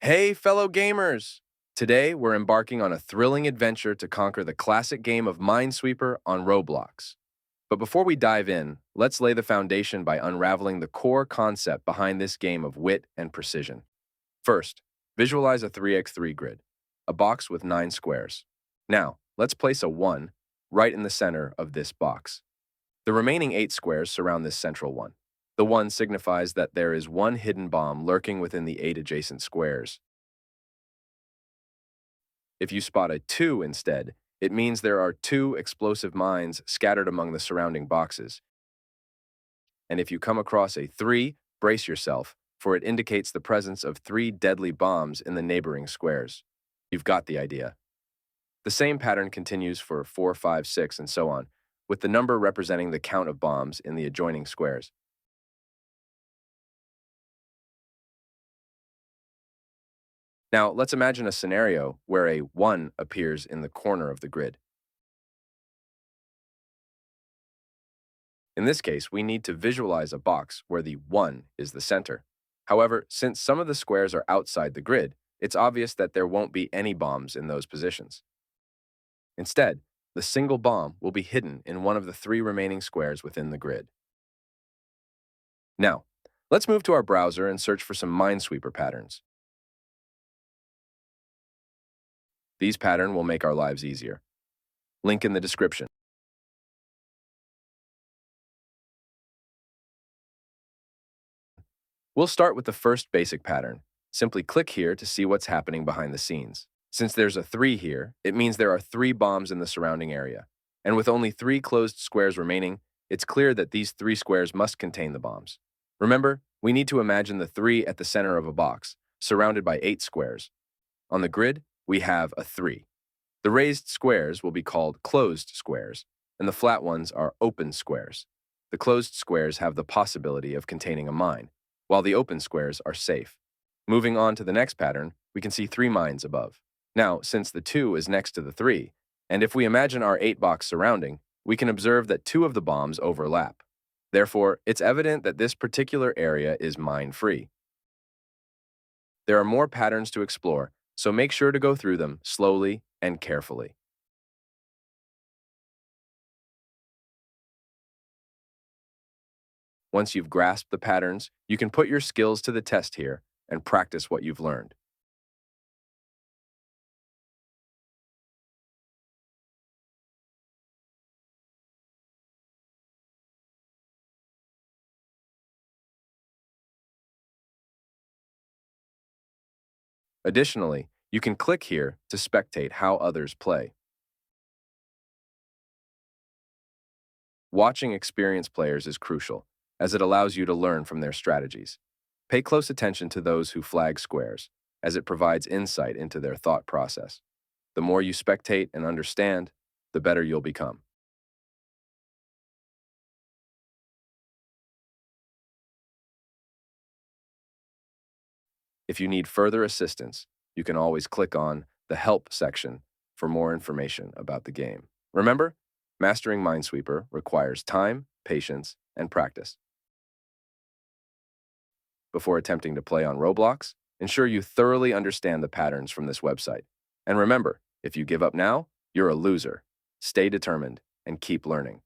Hey, fellow gamers! Today, we're embarking on a thrilling adventure to conquer the classic game of Minesweeper on Roblox. But before we dive in, let's lay the foundation by unraveling the core concept behind this game of wit and precision. First, visualize a 3x3 grid, a box with 9 squares. Now, let's place a 1 right in the center of this box. The remaining 8 squares surround this central one. The 1 signifies that there is one hidden bomb lurking within the 8 adjacent squares. If you spot a 2 instead, it means there are 2 explosive mines scattered among the surrounding boxes. And if you come across a 3, brace yourself, for it indicates the presence of 3 deadly bombs in the neighboring squares. You've got the idea. The same pattern continues for 4, 5, 6, and so on, with the number representing the count of bombs in the adjoining squares. Now, let's imagine a scenario where a 1 appears in the corner of the grid. In this case, we need to visualize a box where the 1 is the center. However, since some of the squares are outside the grid, it's obvious that there won't be any bombs in those positions. Instead, the single bomb will be hidden in one of the 3 remaining squares within the grid. Now, let's move to our browser and search for some Minesweeper patterns. These patterns will make our lives easier. Link in the description. We'll start with the first basic pattern. Simply click here to see what's happening behind the scenes. Since there's a 3 here, it means there are 3 bombs in the surrounding area. And with only 3 closed squares remaining, it's clear that these 3 squares must contain the bombs. Remember, we need to imagine the 3 at the center of a box, surrounded by 8 squares. On the grid, we have a 3. The raised squares will be called closed squares, and the flat ones are open squares. The closed squares have the possibility of containing a mine, while the open squares are safe. Moving on to the next pattern, we can see 3 mines above. Now, since the 2 is next to the 3, and if we imagine our 8 box surrounding, we can observe that 2 of the bombs overlap. Therefore, it's evident that this particular area is mine-free. There are more patterns to explore, so make sure to go through them slowly and carefully. Once you've grasped the patterns, you can put your skills to the test here and practice what you've learned. Additionally, you can click here to spectate how others play. Watching experienced players is crucial, as it allows you to learn from their strategies. Pay close attention to those who flag squares, as it provides insight into their thought process. The more you spectate and understand, the better you'll become. If you need further assistance, you can always click on the Help section for more information about the game. Remember, mastering Minesweeper requires time, patience, and practice. Before attempting to play on Roblox, ensure you thoroughly understand the patterns from this website. And remember, if you give up now, you're a loser. Stay determined and keep learning.